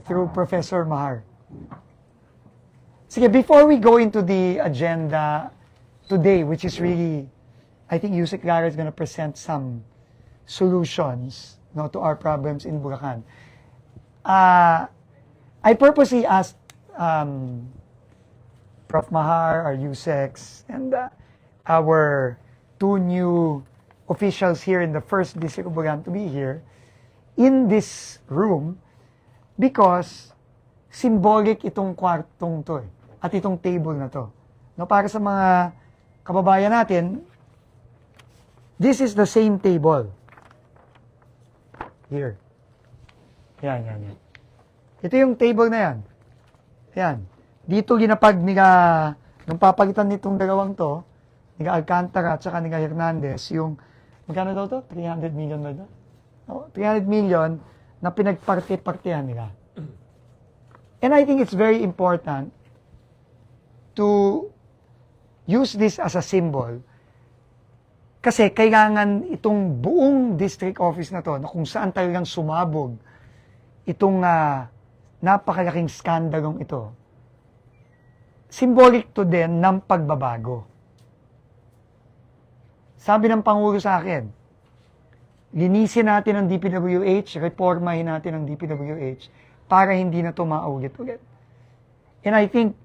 through Professor Mahar. Sige, before we go into the agenda today, which is really, I think Yusek Lara is going to present some solutions, no, to our problems in Bulacan. I purposely asked Prof. Mahar, our USECs, and our two new officials here in the first district of Bulacan to be here in this room because symbolic itong kwartong to at itong table na to. No, para sa mga kababayan natin, this is the same table. Here. Yan. Ito yung table na yan. Yan. Dito ginapag nila, nung papagitan nitong dalawang to, nila Alcantara at saka nila Hernandez, yung, magkano daw to? 300 million ba daw? Oh, 300 million na pinagparte-partehan nila. And I think it's very important to use this as a symbol kasi kailangan itong buong district office na to, na kung saan talagang sumabog itong napakalaking skandalong ito, symbolic to din ng pagbabago. Sabi ng Pangulo sa akin, linisin natin ang DPWH, reformahin natin ang DPWH para hindi na ito maulit-ulit. And I think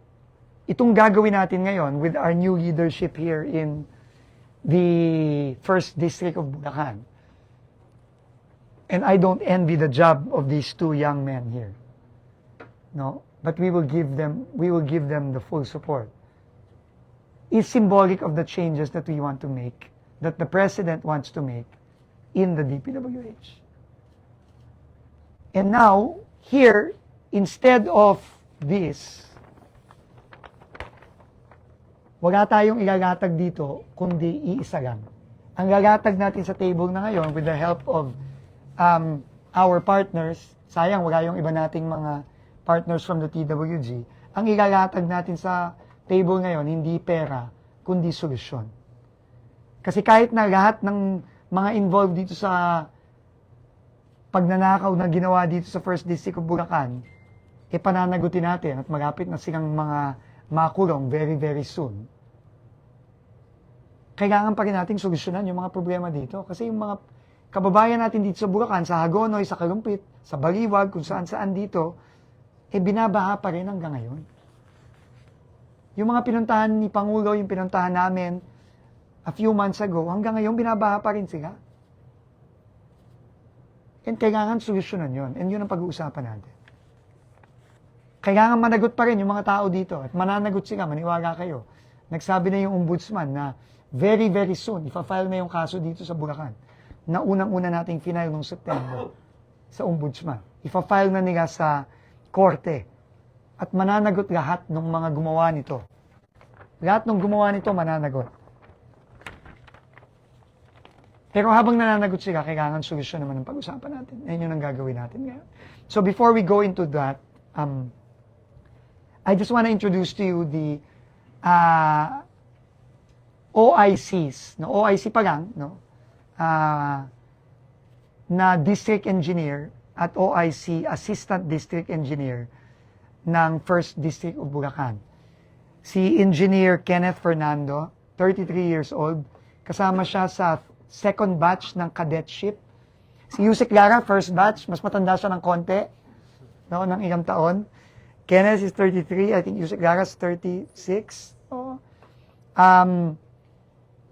itong gagawin natin ngayon with our new leadership here in the first district of Bulacan. And I don't envy the job of these two young men here. No, but we will give them the full support. It's symbolic of the changes that we want to make, that the President wants to make in the DPWH. And now, here, instead of this, wala tayong ilalatag dito, kundi iisa lang. Ang lalatag natin sa table na ngayon, with the help of our partners, sayang wala yung iba nating mga partners from the TWG, ang ilalatag natin sa table ngayon, hindi pera, kundi solusyon. Kasi kahit na lahat ng mga involved dito sa pagnanakaw na ginawa dito sa First District of Bulacan, pananagutin natin at malapit na silang mga makulong very, very soon. Kailangan pa rin nating solusyonan yung mga problema dito. Kasi yung mga kababayan natin dito sa Bulacan, sa Hagonoy, sa Kalumpit, sa Baliwag, kung saan-saan dito, binabaha pa rin hanggang ngayon. Yung mga pinuntahan ni Pangulo, yung pinuntahan namin a few months ago, hanggang ngayon binabaha pa rin sila. And kailangan solusyonan yun. And yun ang pag-uusapan natin. Kailangan managot pa rin yung mga tao dito. At mananagot sila, maniwala kayo. Nagsabi na yung ombudsman na very, very soon, ipa-file na yung kaso dito sa Bulacan. Na unang-una nating final noong September sa ombudsman. Ipa-file na nila sa korte. At mananagot lahat ng mga gumawa nito. Lahat ng gumawa nito, mananagot. Pero habang nananagot sila, kailangan solusyon naman ang pag-usapan natin. Yan yung ang gagawin natin ngayon. So before we go into that, I just want to introduce to you the OICs. No, OIC pa lang, no? Na District Engineer at OIC Assistant District Engineer ng First District of Bulacan. Si Engineer Kenneth Fernando, 33 years old. Kasama siya sa second batch ng cadetship. Si Yusek Lara, first batch. Mas matanda siya ng konti. No, ng ilang taon. Kenneth is 33. I think Yusek Lara is 36. Oh.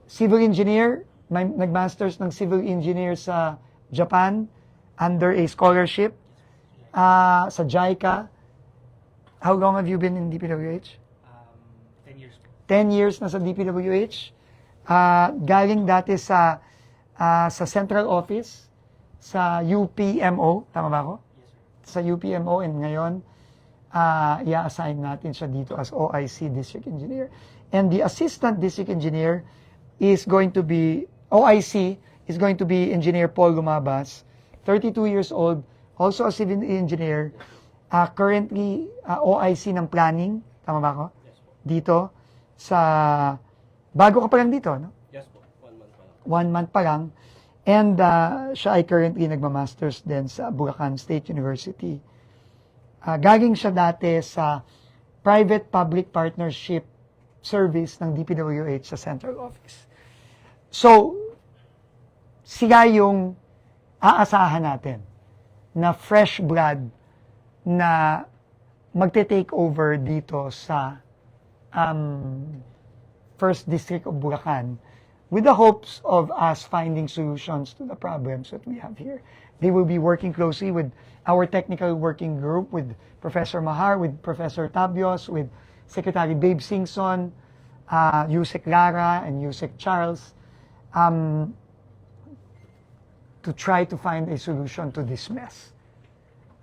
Civil engineer. Nag-masters ng civil engineer sa Japan under a scholarship sa JICA. How long have you been in DPWH? 10 years. 10 years na sa DPWH. Galing dati sa central office sa UPMO. Tama ba ako? Yes, sir. Sa UPMO, and ngayon, i-assign natin siya dito as OIC District Engineer. And the Assistant District Engineer is going to be, OIC is going to be Engineer Paul Lumabas, 32 years old, also a civil engineer, currently OIC ng planning, tama ba ako? Yes, po. Dito, sa, bago ka pa lang dito, no? Yes, po. 1 month pa lang. 1 month pa lang. And siya ay currently nagmamasters din sa Bulacan State University. galing siya dati sa private-public partnership service ng DPWH sa central office. So, sila yung aasahan natin na fresh blood na magte-take over dito sa First District of Bulacan with the hopes of us finding solutions to the problems that we have here. They will be working closely with our technical working group, with Professor Mahar, with Professor Tabios, with Secretary Babe Singson, Yusek Lara, and Yusek Charles, to try to find a solution to this mess.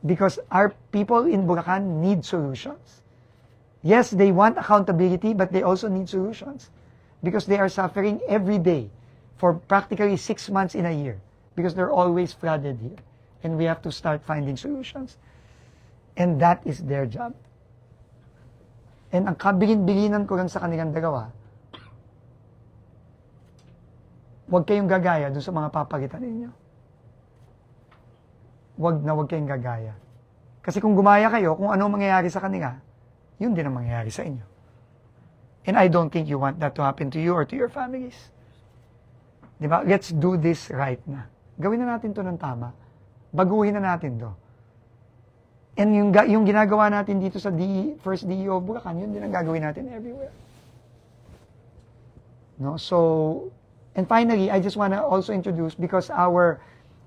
Because our people in Bulacan need solutions. Yes, they want accountability, but they also need solutions. Because they are suffering every day for practically 6 months in a year. Because they're always flooded here. And we have to start finding solutions. And that is their job. And ang kabilin-bilinan ko lang sa kanilang dalawa, huwag kayong gagaya dun sa mga papalitan ninyo. Huwag kayong gagaya. Kasi kung gumaya kayo, kung ano mangyayari sa kanila, yun din ang mangyayari sa inyo. And I don't think you want that to happen to you or to your families. Diba? Let's do this right na. Gawin na natin to ng tama. Baguhin na natin to. And yung ginagawa natin dito sa First DEO Bulacan, yun din ang gagawin natin everywhere. No? So, and finally, I just want to also introduce, because our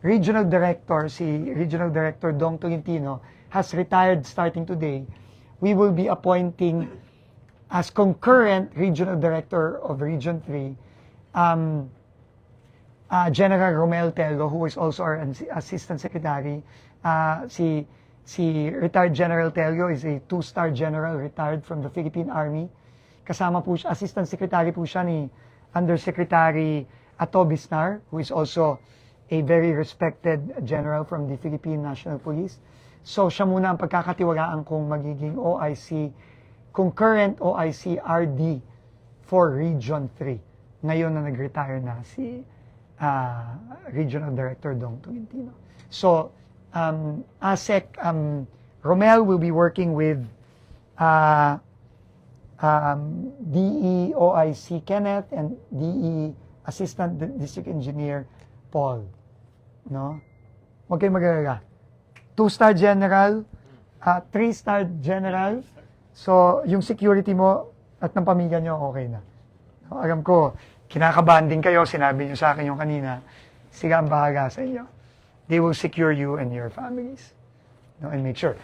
Regional Director, si Regional Director Dong Tolentino, has retired starting today. We will be appointing as concurrent Regional Director of Region 3, General Romel Tello, who is also our Assistant Secretary. Si retired General Tello is a 2-star general retired from the Philippine Army. Kasama po siya, Assistant Secretary po siya ni Undersecretary Ato Bisnar, who is also a very respected general from the Philippine National Police. So siya muna ang pagkakatiwalaan kong magiging OIC, concurrent OIC RD for Region 3. Ngayon na nag-retire na si Regional Director Dong Tolentino. So, ASEC, Romel will be working with DE OIC Kenneth and DE Assistant District Engineer Paul. No? Huwag kayong mag-alala. 2-star general, 3-star general. So, yung security mo at ng pamilya nyo, okay na. No? Alam ko, kinakabahan din kayo, sinabi nyo sa akin yung kanina, sila ang bahala sa inyo. They will secure you and your families. No? And make sure.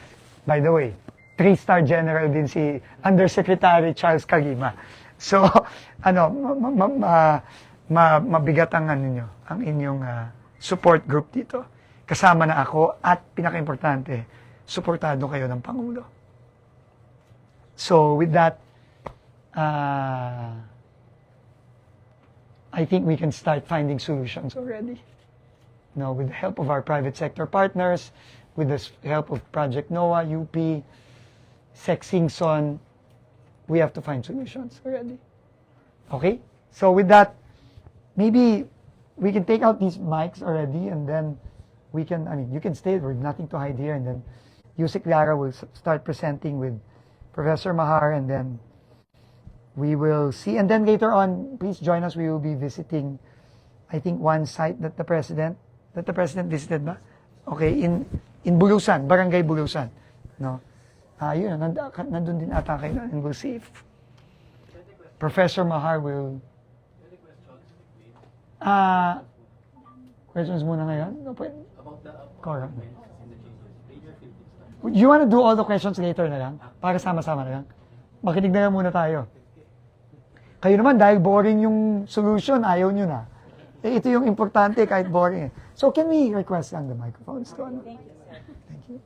By the way, 3-star general din si Undersecretary Charles Kalima. So, mabigat ang ang inyong support group dito. Kasama na ako at pinaka-importante, suportado kayo ng Pangulo. So with that, I think we can start finding solutions already. No, with the help of our private sector partners, with the help of Project NOAA, UP, Sec Singson, we have to find solutions already. Okay? So with that, maybe we can take out these mics already, and then we can, you can stay, with nothing to hide here, and then Yusek Lara will start presenting with Professor Mahar, and then we will see. And then later on, please join us, we will be visiting, I think, one site that the President visited ba? Okay, in Bulusan, Barangay Bulusan. No? Yun, nandun din ata kayo, and we'll see if Professor Mahar will... questions muna ngayon? No, about the you want to do all the questions later na lang? Para sama-sama na lang? Makinig na lang muna tayo. Kayo naman, dahil boring yung solution, ayaw nyo na. Eh, ito yung importante kahit boring. So, can we request lang the microphones to ano? Thank you, sir. Thank you.